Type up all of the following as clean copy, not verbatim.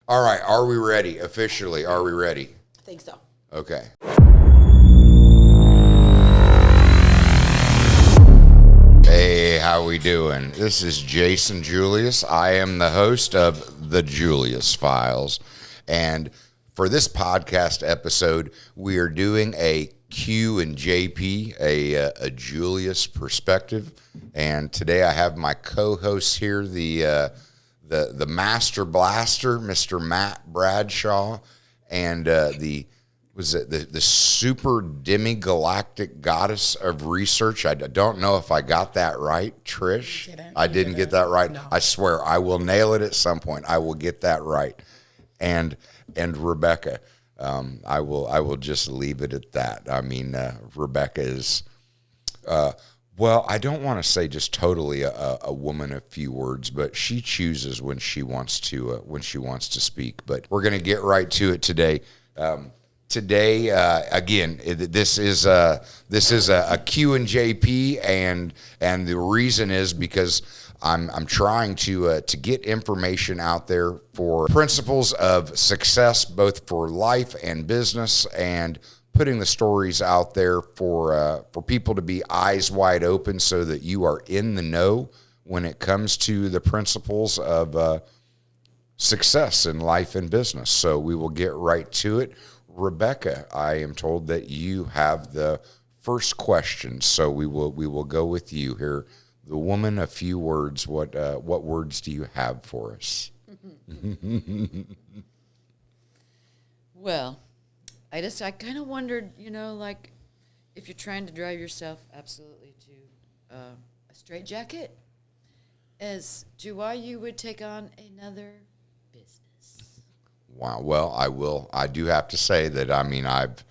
All right, are we ready? Officially, are we ready? I think so. Okay. Hey, how we doing? This is Jason Julius. I am the host of the Julius Files. And for this podcast episode, we are doing a Q and JP, a Julius Perspective. And today I have my co-host here, the Master Blaster, Mr. Matt Bradshaw, and the super demi-galactic goddess of research. I don't know if I got that right, Trish. I didn't get that right. No. I swear I will nail it at some point. I will get that right. And Rebecca, I will just leave it at that. I mean, Rebecca is. Well, I don't want to say just totally a woman of few words, but she chooses when she wants to speak. But we're going to get right to it today. Today, again, this is a Q and JP, and the reason is because I'm trying to get information out there for principles of success, both for life and business, and putting the stories out there for people to be eyes wide open so that you are in the know when it comes to the principles of success in life and business. So we will get right to it. Rebecca, I am told that you have the first question, so we will go with you here. The woman, a few words. What words do you have for us? Well, I kind of wondered, like if you're trying to drive yourself absolutely to a straitjacket, as to why you would take on another business. Wow. Well, I do have to say that, I mean, I've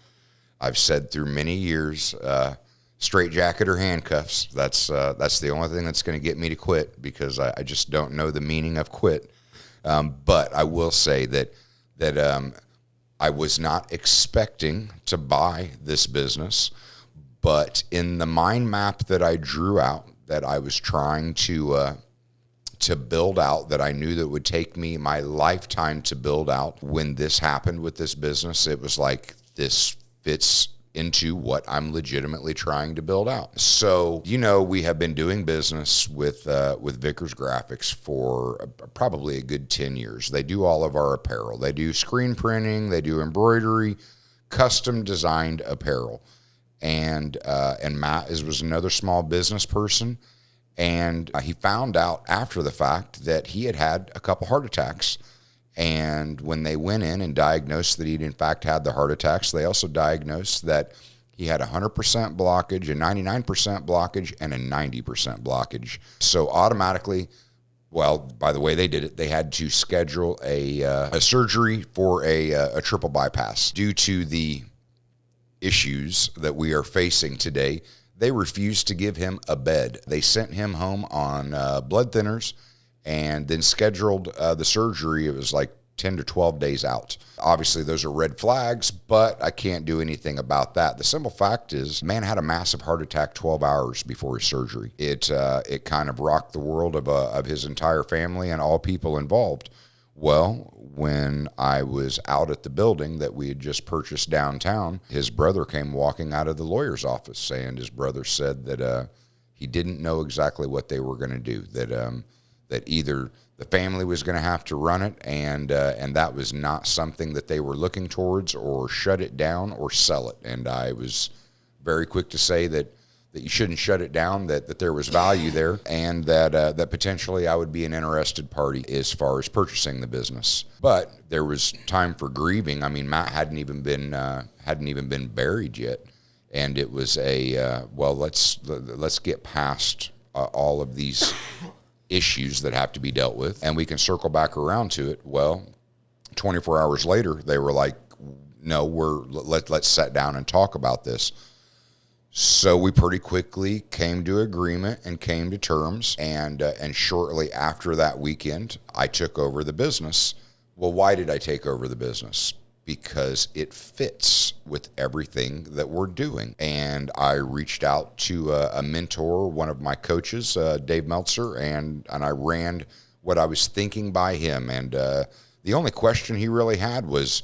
said through many years, straitjacket or handcuffs. That's the only thing that's going to get me to quit, because I just don't know the meaning of quit. But I will say that I was not expecting to buy this business, but in the mind map that I drew out, that I was trying to build out, that I knew that would take me my lifetime to build out, when this happened with this business, it was like, this fits into what I'm legitimately trying to build out. So, we have been doing business with Vickers Graphics for probably a good 10 years. They do all of our apparel. They do screen printing. They do embroidery, custom designed apparel. And Matt was another small business person. And he found out after the fact that he had a couple heart attacks. And when they went in and diagnosed that he'd in fact had the heart attacks, they also diagnosed that he had 100% blockage, a 99% blockage, and a 90% blockage. So automatically, well, by the way they did it, they had to schedule a surgery for a triple bypass. Due to the issues that we are facing today, they refused to give him a bed. They sent him home on blood thinners, and then scheduled the surgery. It was like 10 to 12 days out. Obviously, those are red flags, but I can't do anything about that. The simple fact is, man had a massive heart attack 12 hours before his surgery. It kind of rocked the world of his entire family and all people involved. Well, when I was out at the building that we had just purchased downtown, his brother came walking out of the lawyer's office, and his brother said that he didn't know exactly what they were going to do, that either the family was going to have to run it, and that was not something that they were looking towards, or shut it down or sell it. And I was very quick to say that you shouldn't shut it down, that there was value there, and that potentially I would be an interested party as far as purchasing the business. But there was time for grieving. I mean, Matt hadn't even been buried yet, and it was let's get past all of these issues that have to be dealt with, and we can circle back around to it. Well, 24 hours later, they were like, no, let's sit down and talk about this. So we pretty quickly came to agreement and came to terms, and shortly after that weekend, I took over the business. Well, why did I take over the business? Because it fits with everything that we're doing. And I reached out to a mentor, one of my coaches, Dave Meltzer, and I ran what I was thinking by him. And the The only question he really had was,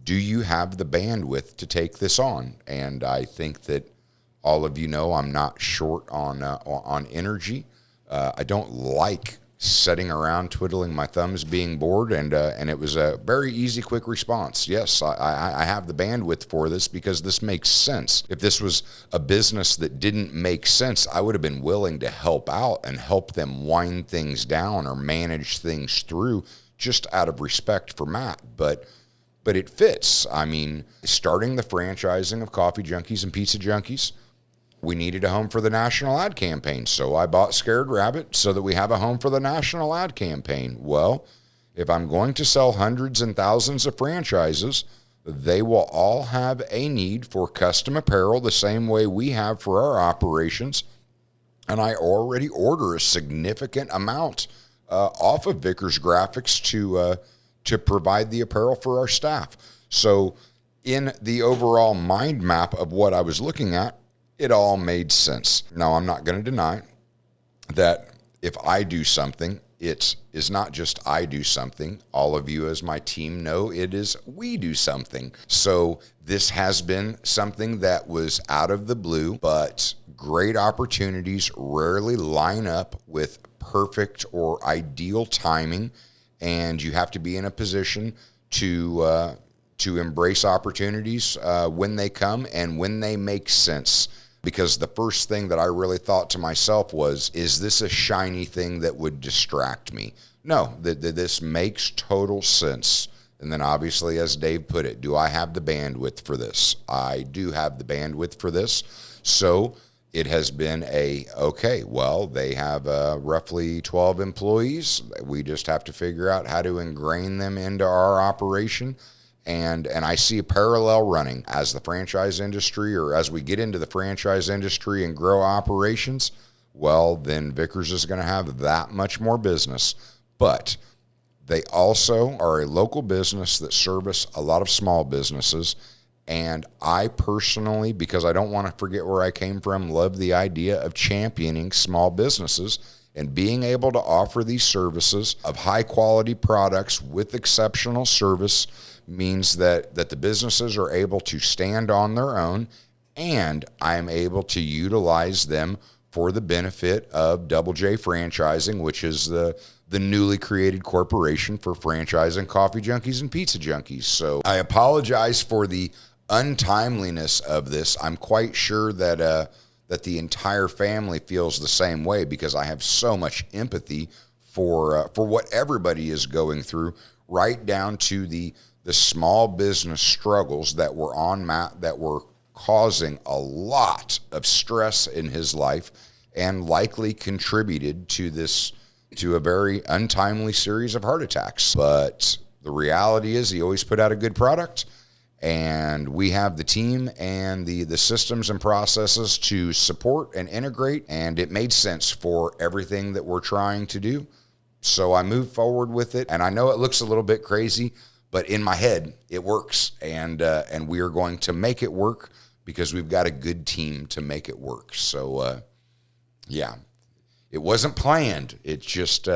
do you have the bandwidth to take this on? And I think that all of you know I'm not short on energy. I don't like sitting around twiddling my thumbs, being bored, and it was a very easy, quick response. Yes, I have the bandwidth for this because this makes sense. If this was a business that didn't make sense, I would have been willing to help out and help them wind things down or manage things through just out of respect for Matt. But it fits. I mean, starting the franchising of Coffee Junkies and Pizza Junkies, we needed a home for the national ad campaign. So I bought Scared Rabbit so that we have a home for the national ad campaign. Well, if I'm going to sell hundreds and thousands of franchises, they will all have a need for custom apparel the same way we have for our operations. And I already order a significant amount off of Vickers Graphics to provide the apparel for our staff. So in the overall mind map of what I was looking at, it all made sense. Now, I'm not going to deny that if I do something, it is not just I do something. All of you as my team know it is we do something. So this has been something that was out of the blue, but great opportunities rarely line up with perfect or ideal timing, and you have to be in a position to embrace opportunities when they come and when they make sense. Because the first thing that I really thought to myself was, is this a shiny thing that would distract me? No, this makes total sense. And then obviously, as Dave put it, do I have the bandwidth for this? I do have the bandwidth for this. So it has been okay, well, they have roughly 12 employees. We just have to figure out how to ingrain them into our operation. And I see a parallel running as the franchise industry, or as we get into the franchise industry and grow operations, well, then Vickers is going to have that much more business. But they also are a local business that service a lot of small businesses. And I personally, because I don't want to forget where I came from, love the idea of championing small businesses and being able to offer these services of high quality products with exceptional service means that the businesses are able to stand on their own, and I'm able to utilize them for the benefit of Double J Franchising, which is the newly created corporation for franchising Coffee Junkies and Pizza Junkies. So I apologize for the untimeliness of this. I'm quite sure that the entire family feels the same way, because I have so much empathy for what everybody is going through, right down to the small business struggles that were on Matt, that were causing a lot of stress in his life and likely contributed to a very untimely series of heart attacks. But the reality is he always put out a good product, and we have the team and the systems and processes to support and integrate, and it made sense for everything that we're trying to do. So I moved forward with it, and I know it looks a little bit crazy, but in my head, it works, and we are going to make it work because we've got a good team to make it work. So, yeah, it wasn't planned. It just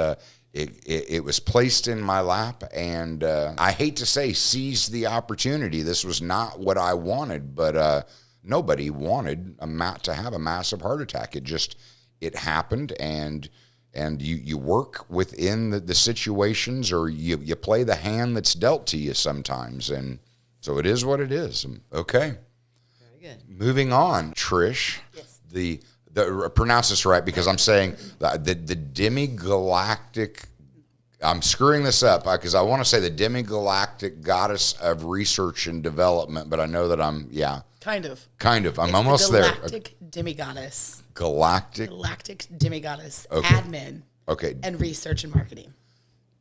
it was placed in my lap, and I hate to say seized the opportunity. This was not what I wanted, but nobody wanted Matt to have a massive heart attack. It happened, and you work within the situations, or you play the hand that's dealt to you sometimes. And so it is what it is. Okay. Very good. Moving on, Trish. Yes. The pronounce this right, because I'm saying the demi-galactic, I'm screwing this up because I want to say the demi-galactic goddess of research and development, but I know that Kind of. I'm almost there. Galactic demigoddess. Galactic Demigoddess. Okay. Admin. Okay. And research and marketing.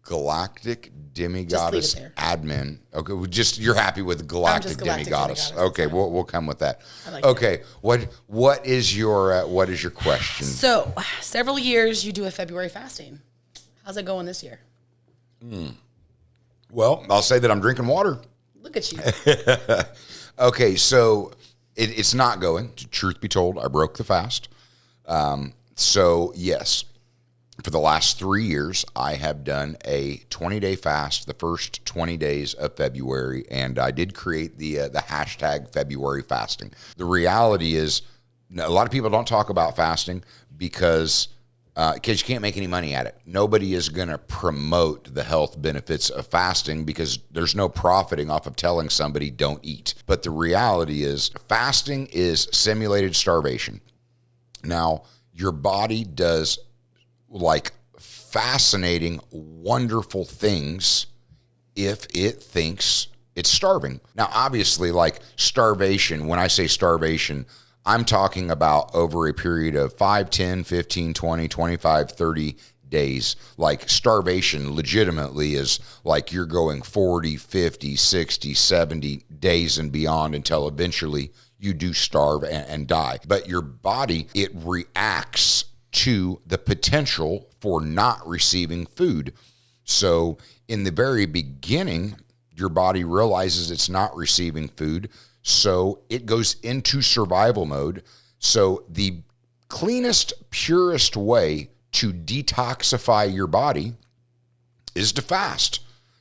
Galactic demigoddess Just leave it admin. Okay, you're happy with galactic demigoddess. Okay, we'll come with that. Okay. What is your question? So, several years you do a February fasting. How's it going this year? Well, I'll say that I'm drinking water. Look at you. Okay, so it's not going. Truth be told, I broke the fast. So yes, For the last 3 years, I have done a 20-day fast the first 20 days of February, and I did create the hashtag February fasting. The reality is, a lot of people don't talk about fasting because you can't make any money at it. Nobody is going to promote the health benefits of fasting because there's no profiting off of telling somebody don't eat. But the reality is, fasting is simulated starvation. Now, your body does like fascinating, wonderful things if it thinks it's starving. Now, obviously, like starvation, when I say starvation, I'm talking about over a period of 5, 10, 15, 20, 25, 30 days. Like starvation legitimately is like you're going 40, 50, 60, 70 days and beyond until eventually you do starve and die. But your body, it reacts to the potential for not receiving food. So in the very beginning, your body realizes it's not receiving food, so it goes into survival mode. So the cleanest, purest way to detoxify your body is to fast,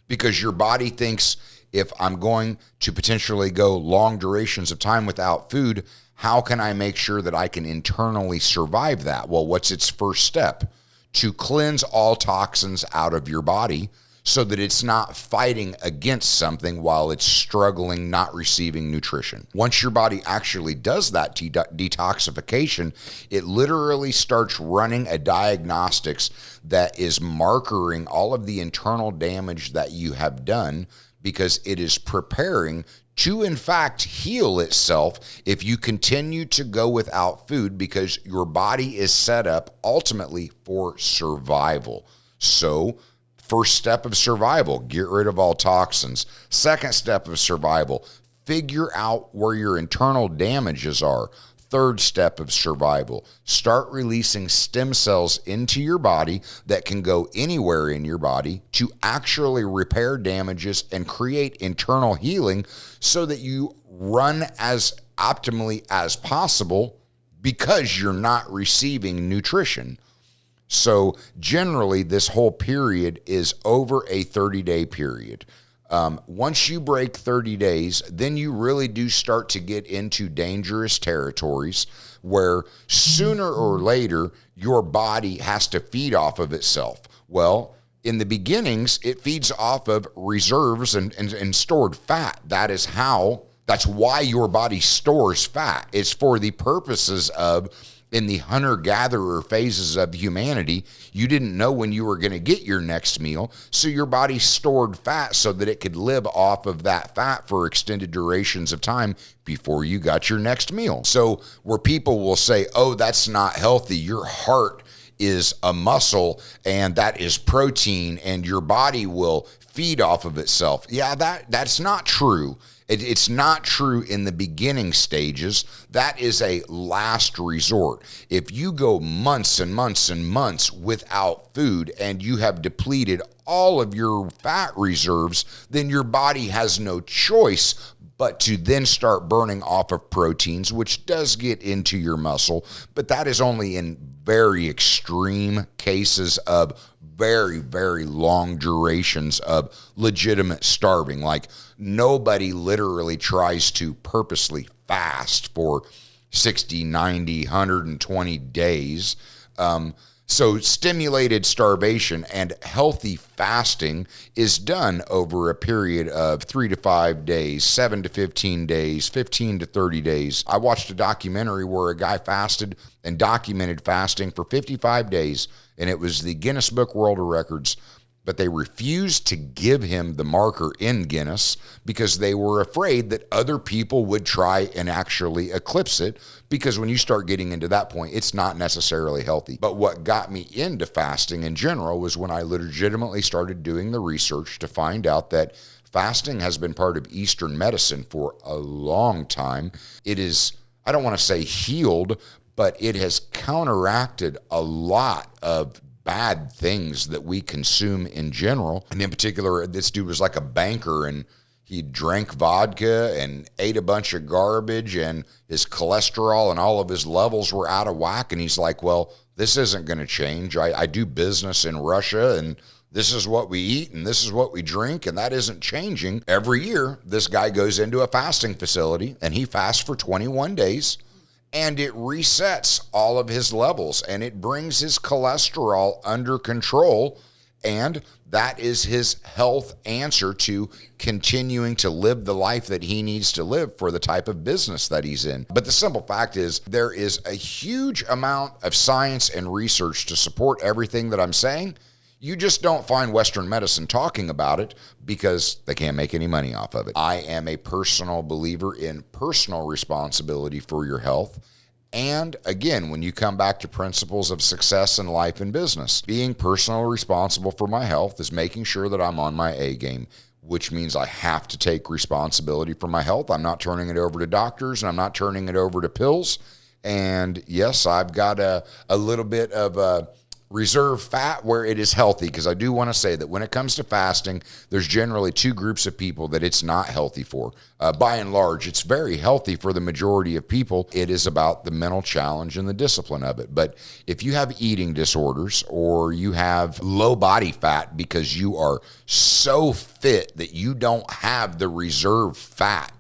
because your body thinks, if I'm going to potentially go long durations of time without food, how can I make sure that I can internally survive that? Well, what's its first step? To cleanse all toxins out of your body so that it's not fighting against something while it's struggling, not receiving nutrition. Once your body actually does that detoxification, it literally starts running a diagnostics that is markering all of the internal damage that you have done, because it is preparing to, in fact, heal itself if you continue to go without food, because your body is set up ultimately for survival. So, first step of survival, get rid of all toxins. Second step of survival, figure out where your internal damages are. Third step of survival, start releasing stem cells into your body that can go anywhere in your body to actually repair damages and create internal healing so that you run as optimally as possible because you're not receiving nutrition. So generally, this whole period is over a 30-day period. Once you break 30 days, then you really do start to get into dangerous territories where sooner or later your body has to feed off of itself. Well, in the beginnings, it feeds off of reserves and stored fat. That's why your body stores fat. It's for the purposes of, in the hunter-gatherer phases of humanity, you didn't know when you were going to get your next meal, so your body stored fat so that it could live off of that fat for extended durations of time before you got your next meal. So where people will say, oh, that's not healthy, your heart is a muscle and that is protein and your body will feed off of itself. Yeah, that's not true. It's not true in the beginning stages. That is a last resort. If you go months and months and months without food and you have depleted all of your fat reserves, then your body has no choice but to then start burning off of proteins, which does get into your muscle, but that is only in very extreme cases of very, very long durations of legitimate starving. Like, nobody literally tries to purposely fast for 60, 90, 120 days. So stimulated starvation and healthy fasting is done over a period of 3 to 5 days, 7 to 15 days, 15 to 30 days. I watched a documentary where a guy fasted and documented fasting for 55 days, and it was the Guinness Book World Records, but they refused to give him the marker in Guinness because they were afraid that other people would try and actually eclipse it, because when you start getting into that point, it's not necessarily healthy. But what got me into fasting in general was when I legitimately started doing the research to find out that fasting has been part of Eastern medicine for a long time. It is, I don't want to say healed, but it has counteracted a lot of bad things that we consume in general. And in particular, this dude was like a banker, and he drank vodka and ate a bunch of garbage, and his cholesterol and all of his levels were out of whack. And he's like, well, This isn't going to change. I do business in Russia, and this is what we eat, and this is what we drink, and that isn't changing. Every year, this guy goes into a fasting facility, and he fasts for 21 days, and it resets all of his levels, and it brings his cholesterol under control, and that is his health answer to continuing to live the life that he needs to live for the type of business that he's in. But the simple fact is, there is a huge amount of science and research to support everything that I'm saying. You just don't find Western medicine talking about it because they can't make any money off of it. I am a personal believer in personal responsibility for your health. And again, when you come back to principles of success in life and business, being personally responsible for my health is making sure that I'm on my A game, which means I have to take responsibility for my health. I'm not turning it over to doctors, and I'm not turning it over to pills. And yes, I've got a little bit of reserve fat where it is healthy, because I do want to say that when it comes to fasting, there's generally two groups of people that it's not healthy for. By and large, it's very healthy for the majority of people. It is about the mental challenge and the discipline of it. But if you have eating disorders, or you have low body fat because you are so fit that you don't have the reserve fat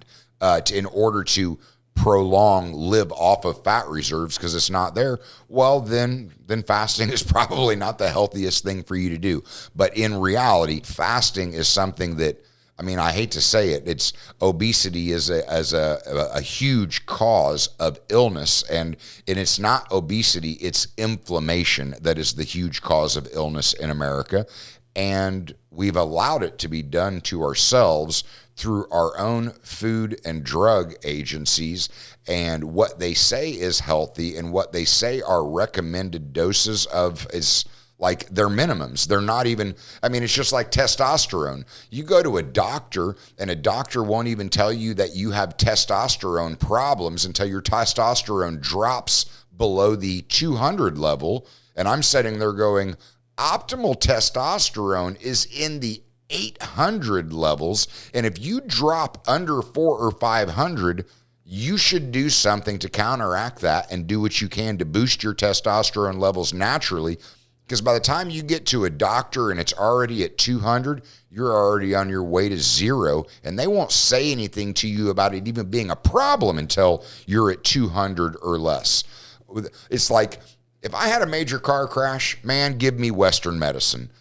in order to live off of fat reserves because it's not there, well, then fasting is probably not the healthiest thing for you to do. But in reality, fasting is something that, I mean, I hate to say it, it's obesity is a huge cause of illness, and it's not obesity, it's inflammation that is the huge cause of illness in America. And we've allowed it to be done to ourselves through our own food and drug agencies, and what they say is healthy and what they say are recommended doses of is like their minimums. They're not even, I mean, it's just like testosterone. You go to a doctor, and a doctor won't even tell you that you have testosterone problems until your testosterone drops below the 200 level. And I'm sitting there going, optimal testosterone is in the 800 levels, and if you drop under 400 or 500, you should do something to counteract that and do what you can to boost your testosterone levels naturally, because by the time you get to a doctor and it's already at 200, you're already on your way to zero, and they won't say anything to you about it even being a problem until you're at 200 or less. It's like, if I had a major car crash, man, give me Western medicine.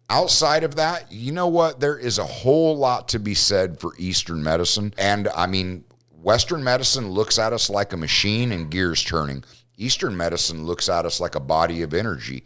Outside of that, you know what? There is a whole lot to be said for Eastern medicine. And I mean, Western medicine looks at us like a machine and gears turning. Eastern medicine looks at us like a body of energy.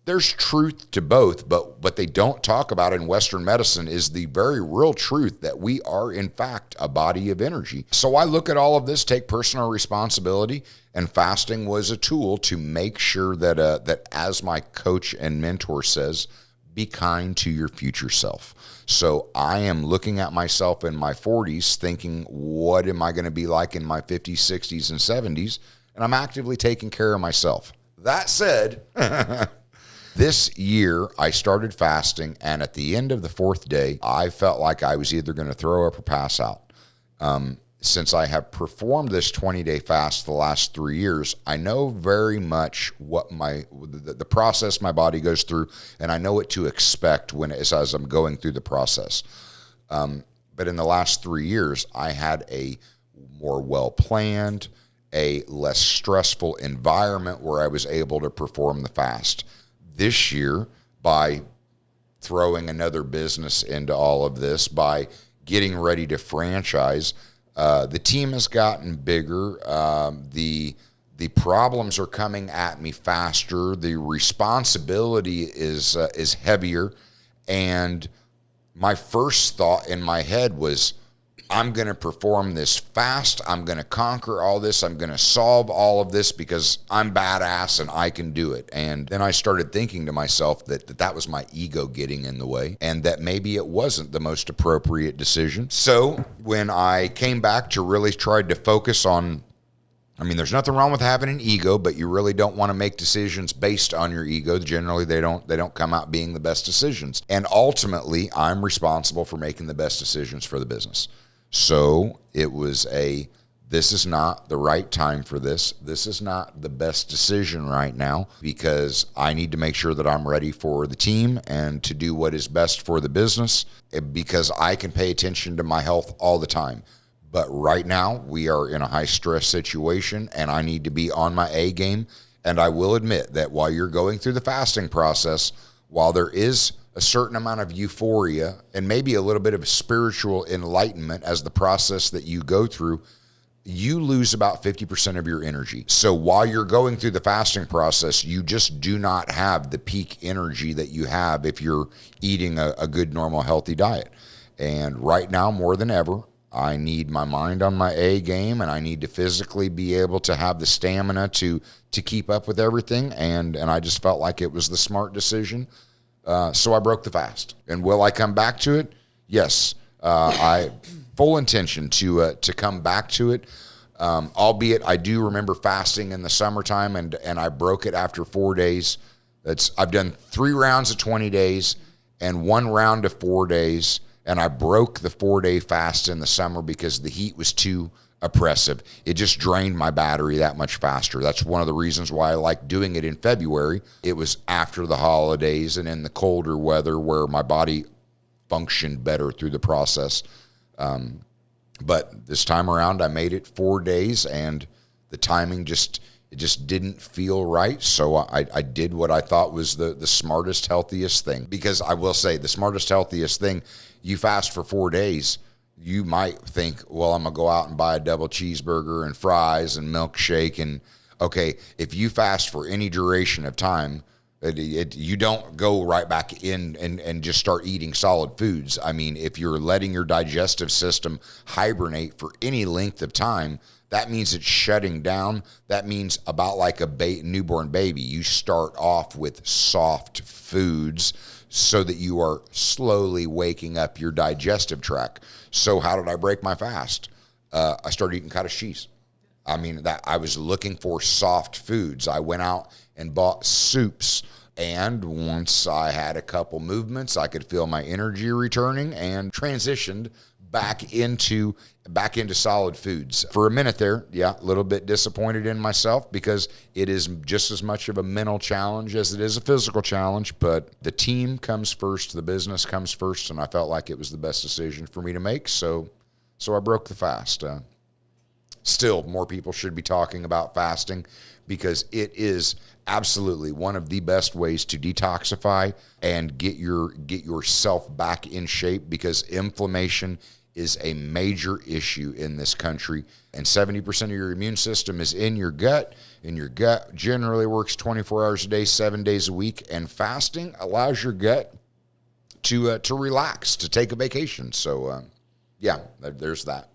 There's truth to both, but what they don't talk about in Western medicine is the very real truth that we are, in fact, a body of energy. So I look at all of this, take personal responsibility, and fasting was a tool to make sure that as my coach and mentor says, be kind to your future self. So I am looking at myself in my 40s thinking, what am I going to be like in my 50s, 60s, and 70s? And I'm actively taking care of myself. That said, this year I started fasting, and at the end of the 4th day, I felt like I was either going to throw up or pass out. Since I have performed this 20-day fast the last 3 years, I know very much what the process my body goes through, and I know what to expect as I'm going through the process. But in the last 3 years, I had a more well-planned, a less stressful environment where I was able to perform the fast. This year, by throwing another business into all of this, by getting ready to franchise, the team has gotten bigger. The problems are coming at me faster. The responsibility is heavier. And my first thought in my head was, I'm going to perform this fast. I'm going to conquer all this. I'm going to solve all of this because I'm badass and I can do it. And then I started thinking to myself that was my ego getting in the way, and that maybe it wasn't the most appropriate decision. So when I came back to really try to focus on, I mean, there's nothing wrong with having an ego, but you really don't want to make decisions based on your ego. Generally, they don't come out being the best decisions. And ultimately, I'm responsible for making the best decisions for the business. So it was a this is not the right time for this. This is not the best decision right now because I need to make sure that I'm ready for the team and to do what is best for the business because I can pay attention to my health all the time. But right now we are in a high stress situation and I need to be on my A game. And I will admit that while you're going through the fasting process, while there is a certain amount of euphoria and maybe a little bit of spiritual enlightenment as the process that you go through, you lose about 50% of your energy. So while you're going through the fasting process, you just do not have the peak energy that you have if you're eating a good, normal, healthy diet. And right now, more than ever, I need my mind on my A game, and I need to physically be able to have the stamina to keep up with everything. And I just felt like it was the smart decision. So I broke the fast. And will I come back to it? Yes. I full intention to come back to it. Albeit I do remember fasting in the summertime and I broke it after 4 days. I've done 3 rounds of 20 days and 1 round of 4 days. And I broke the 4-day fast in the summer because the heat was too oppressive. It just drained my battery that much faster. That's one of the reasons why I like doing it in February. It was after the holidays and in the colder weather where my body functioned better through the process. But this time around, I made it 4 days, and the timing just didn't feel right. So I did what I thought was the smartest, healthiest thing. Because I will say, the smartest, healthiest thing, you fast for 4 days, you might think, well, I'm going to go out and buy a double cheeseburger and fries and milkshake. And okay, if you fast for any duration of time, you don't go right back in and just start eating solid foods. I mean, if you're letting your digestive system hibernate for any length of time, that means it's shutting down. That means about like a newborn baby. You start off with soft foods so that you are slowly waking up your digestive tract. So how did I break my fast? I started eating cottage cheese. I mean, that I was looking for soft foods. I went out and bought soups. And once I had a couple movements, I could feel my energy returning and transitioned back into solid foods. For a minute there, yeah, a little bit disappointed in myself because it is just as much of a mental challenge as it is a physical challenge, but the team comes first, the business comes first, and I felt like it was the best decision for me to make, so I broke the fast. Still, more people should be talking about fasting because it is absolutely one of the best ways to detoxify and get yourself back in shape because inflammation is a major issue in this country, and 70% of your immune system is in your gut, and your gut generally works 24 hours a day, 7 days a week, and fasting allows your gut to relax, to take a vacation. So, yeah, there's that.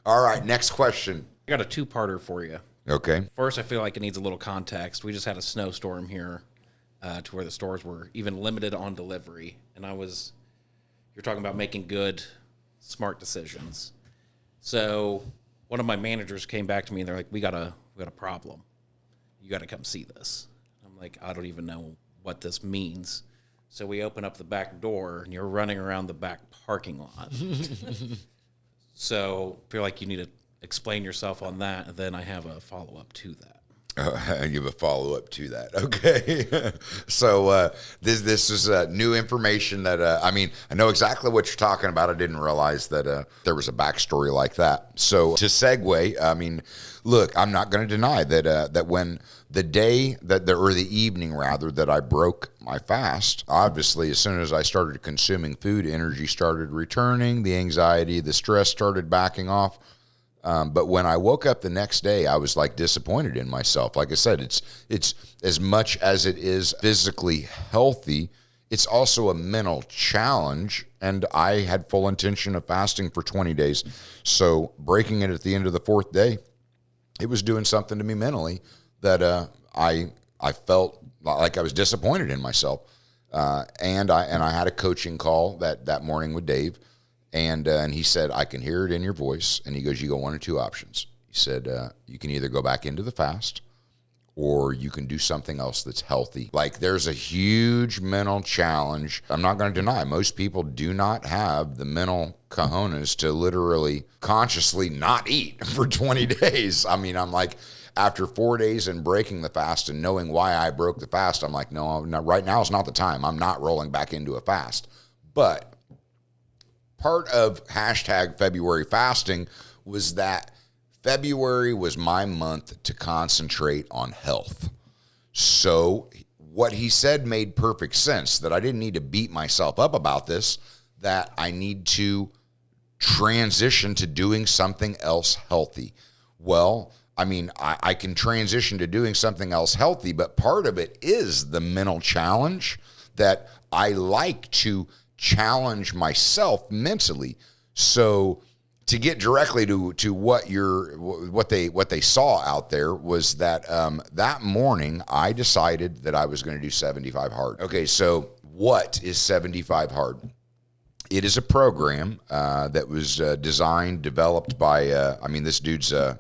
All right, next question. I got a 2-parter for you. Okay. First, I feel like it needs a little context. We just had a snowstorm here to where the stores were even limited on delivery, and you're talking about making good, smart decisions. So one of my managers came back to me and they're like, we got a problem. You got to come see this. I'm like, I don't even know what this means. So we open up the back door and you're running around the back parking lot. So I feel like you need to explain yourself on that, and then I have a follow-up to that. You have a follow-up to that. Okay. So this is new information that, I know exactly what you're talking about. I didn't realize that there was a backstory like that. So to segue, look, I'm not going to deny that when the day or the evening rather, that I broke my fast, obviously as soon as I started consuming food, energy started returning, the anxiety, the stress started backing off. But when I woke up the next day, I was like disappointed in myself. Like I said, it's as much as it is physically healthy, it's also a mental challenge. And I had full intention of fasting for 20 days. So breaking it at the end of the 4th day, it was doing something to me mentally that I felt like I was disappointed in myself. And I had a coaching call that morning with Dave. And he said, I can hear it in your voice. And he goes, you got 1 or 2 options. He said, you can either go back into the fast or you can do something else that's healthy. Like, there's a huge mental challenge. I'm not going to deny, most people do not have the mental cojones to literally consciously not eat for 20 days. I mean, I'm like, after 4 days and breaking the fast and knowing why I broke the fast, I'm like, no, right now is not the time. I'm not rolling back into a fast. But part of hashtag February fasting was that February was my month to concentrate on health. So what he said made perfect sense, that I didn't need to beat myself up about this, that I need to transition to doing something else healthy. Well, I mean, I can transition to doing something else healthy, but part of it is the mental challenge, that I like to challenge myself mentally. So to get directly to what they saw out there was that that morning I decided that I was going to do 75 hard. Okay, so what is 75 hard? It is a program that was designed, developed by this dude's an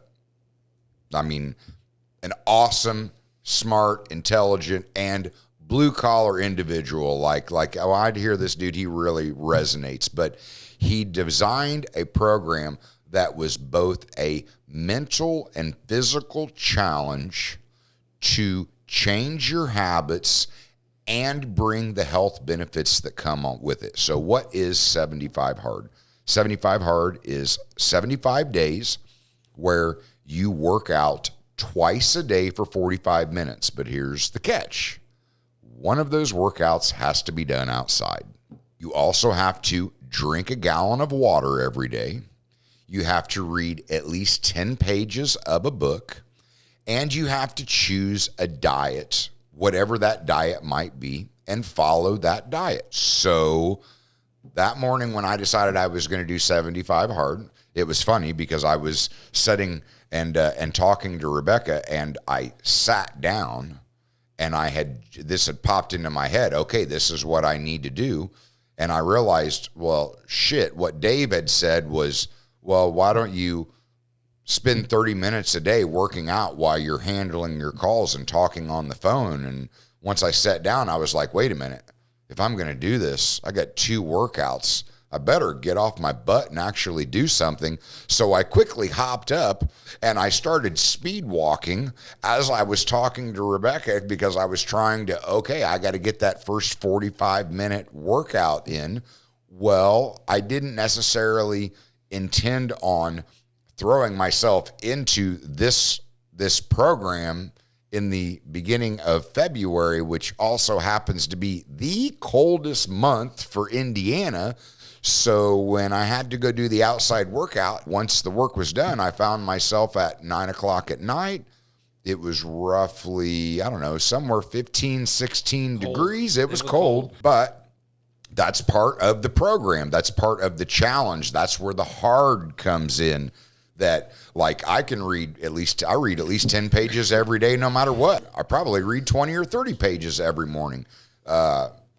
awesome, smart, intelligent, and blue-collar individual. Like, oh, I'd hear this dude, he really resonates. But he designed a program that was both a mental and physical challenge to change your habits and bring the health benefits that come on with it. So what is 75 hard? 75 hard is 75 days where you work out twice a day for 45 minutes. But here's the catch. One of those workouts has to be done outside. You also have to drink a gallon of water every day. You have to read at least 10 pages of a book. And you have to choose a diet, whatever that diet might be, and follow that diet. So that morning when I decided I was going to do 75 hard, it was funny because I was sitting and talking to Rebecca, and I sat down, and this had popped into my head. Okay, this is what I need to do. And I realized, well, shit, what Dave had said was, well, why don't you spend 30 minutes a day working out while you're handling your calls and talking on the phone? And once I sat down, I was like, wait a minute. If I'm going to do this, I got 2 workouts. I better get off my butt and actually do something. So I quickly hopped up and I started speed walking as I was talking to Rebecca, because I was trying to, I got to get that first 45-minute workout in. Well, I didn't necessarily intend on throwing myself into this program in the beginning of February, which also happens to be the coldest month for Indiana. So when I had to go do the outside workout, once the work was done, I found myself at 9 o'clock at night. It was roughly, somewhere 15, 16 degrees. It was cold, but that's part of the program. That's part of the challenge. That's where the hard comes in. That, like, I read at least 10 pages every day, no matter what. I probably read 20 or 30 pages every morning.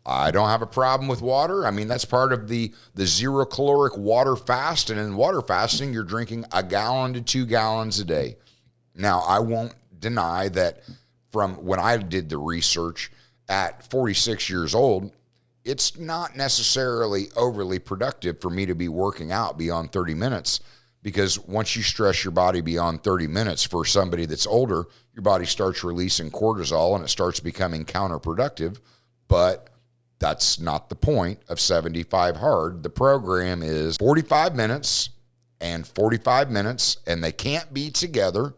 I don't have a problem with water. I mean, that's part of the 0 caloric water fast. And in water fasting, you're drinking 1 gallon to 2 gallons a day. Now, I won't deny that from when I did the research at 46 years old, it's not necessarily overly productive for me to be working out beyond 30 minutes. Because once you stress your body beyond 30 minutes, for somebody that's older, your body starts releasing cortisol and it starts becoming counterproductive. But that's not the point of 75 hard. The program is 45 minutes and 45 minutes, and they can't be together.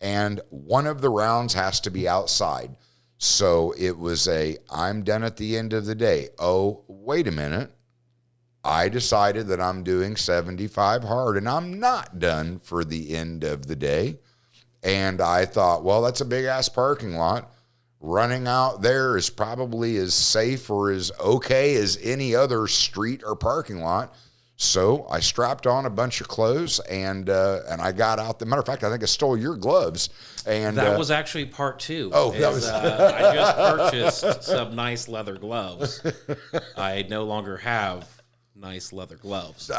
And one of the rounds has to be outside. So it was I'm done at the end of the day. Oh, wait a minute. I decided that I'm doing 75 hard, and I'm not done for the end of the day. And I thought, well, that's a big-ass parking lot. Running out there is probably as safe or as okay as any other street or parking lot. So I strapped on a bunch of clothes, and I got out. Matter of fact, I think I stole your gloves. And that was actually part 2. Oh, that was. I just purchased some nice leather gloves. I no longer have nice leather gloves.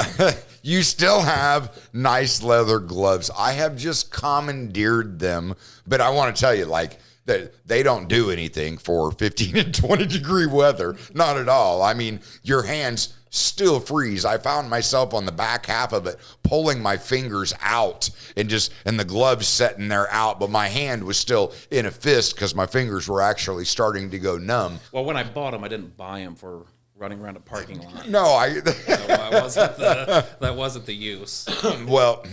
You still have nice leather gloves. I have just commandeered them, but I want to tell you, like, they don't do anything for 15 and 20 degree weather. Not at all. I mean, your hands still freeze. I found myself on the back half of it pulling my fingers out and the gloves sitting there out, but my hand was still in a fist because my fingers were actually starting to go numb. Well, when I bought them, I didn't buy them for running around a parking lot. No, that wasn't the use. Well,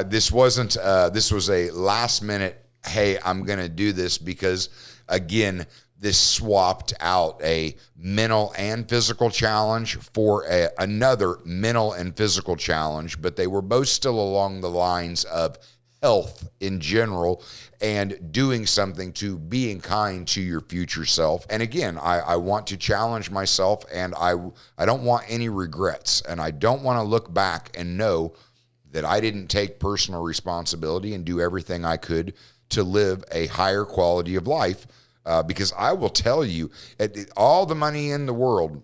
this was a last minute, hey, I'm going to do this because, again, this swapped out a mental and physical challenge for another mental and physical challenge, but they were both still along the lines of health in general and doing something to being kind to your future self. And again, I want to challenge myself, and I don't want any regrets, and I don't want to look back and know that I didn't take personal responsibility and do everything I could to live a higher quality of life. Because I will tell you, all the money in the world,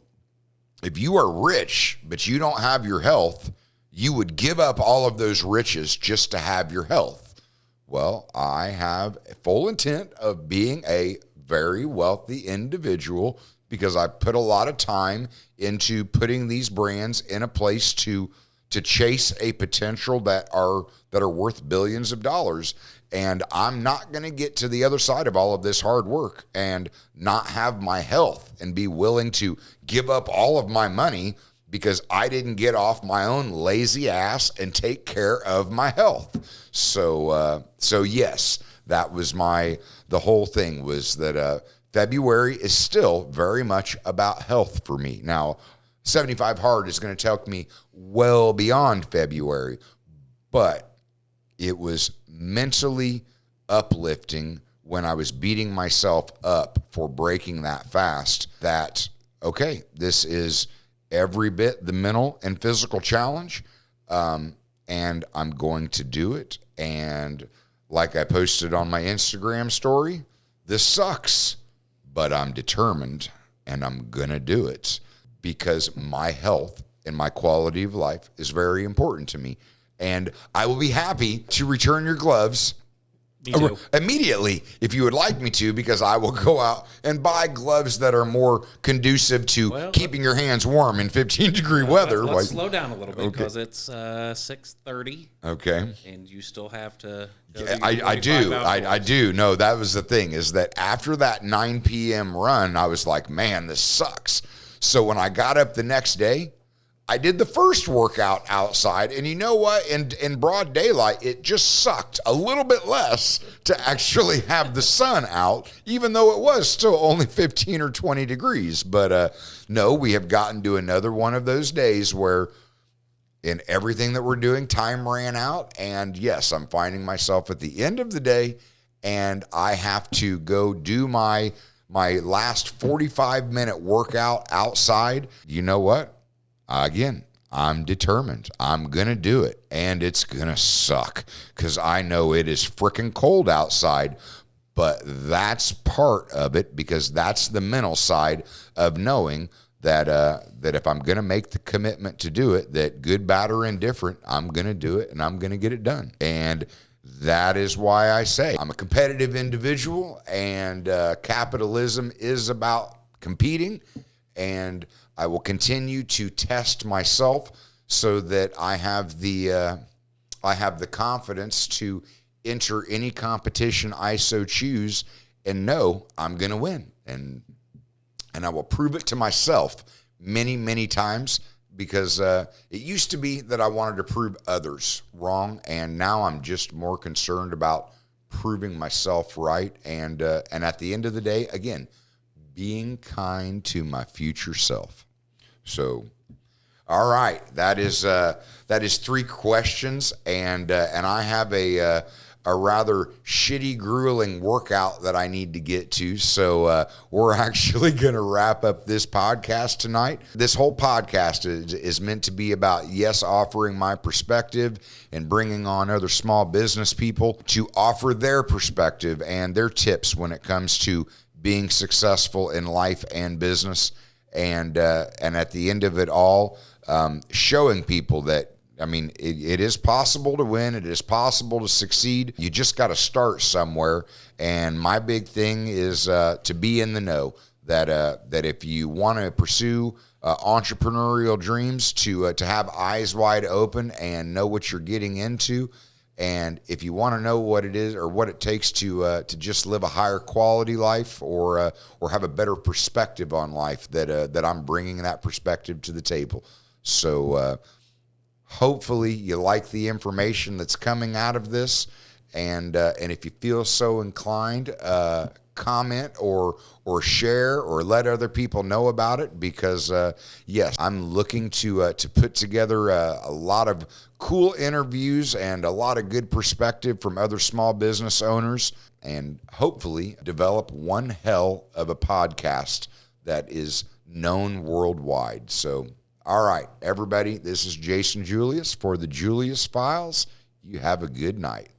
if you are rich, but you don't have your health, you would give up all of those riches just to have your health. Well, I have full intent of being a very wealthy individual because I put a lot of time into putting these brands in a place to chase a potential that are worth billions of dollars. And I'm not going to get to the other side of all of this hard work and not have my health and be willing to give up all of my money because I didn't get off my own lazy ass and take care of my health. So yes, that was the whole thing was that February is still very much about health for me. Now, 75 Hard is going to take me well beyond February, but it was mentally uplifting when I was beating myself up for breaking that fast that, okay, this is every bit the mental and physical challenge, and I'm going to do it. And like I posted on my Instagram story, this sucks, but I'm determined and I'm going to do it because my health and my quality of life is very important to me. And I will be happy to return your gloves immediately if you would like me to, because I will go out and buy gloves that are more conducive to keeping your hands warm in 15-degree weather. Let's slow down a little bit because it's 6:30. Okay. And you still have to. I do. No, that was the thing is that after that 9 p.m. run, I was like, man, this sucks. So when I got up the next day, I did the first workout outside, and you know what? In broad daylight, it just sucked a little bit less to actually have the sun out, even though it was still only 15 or 20 degrees. But no, we have gotten to another one of those days where in everything that we're doing, time ran out. And yes, I'm finding myself at the end of the day, and I have to go do my last 45-minute workout outside. You know what? Again, I'm determined. I'm going to do it, and it's going to suck because I know it is freaking cold outside, but that's part of it because that's the mental side of knowing that if I'm going to make the commitment to do it, that good, bad, or indifferent, I'm going to do it, and I'm going to get it done. And that is why I say I'm a competitive individual, and capitalism is about competing, and I will continue to test myself so that I have the confidence to enter any competition I so choose and know I'm going to win. And I will prove it to myself many, many times because it used to be that I wanted to prove others wrong, and now I'm just more concerned about proving myself right. And at the end of the day, again, being kind to my future self. So, all right, that is 3 questions, and I have a rather shitty, grueling workout that I need to get to. So we're actually going to wrap up this podcast tonight. This whole podcast is meant to be about, yes, offering my perspective and bringing on other small business people to offer their perspective and their tips when it comes to being successful in life and business. And at the end of it all, showing people that, I mean, it is possible to win. It is possible to succeed. You just got to start somewhere. And my big thing is to be in the know. That if you want to pursue entrepreneurial dreams, to have eyes wide open and know what you're getting into. And if you want to know what it is or what it takes to just live a higher quality life or have a better perspective on life, that I'm bringing that perspective to the table. So hopefully you like the information that's coming out of this, and if you feel so inclined, comment or share or let other people know about it, because yes, I'm looking to put together a lot of cool interviews and a lot of good perspective from other small business owners, and hopefully develop one hell of a podcast that is known worldwide. So all right, everybody, this is Jason Julius for the Julius Files. You have a good night.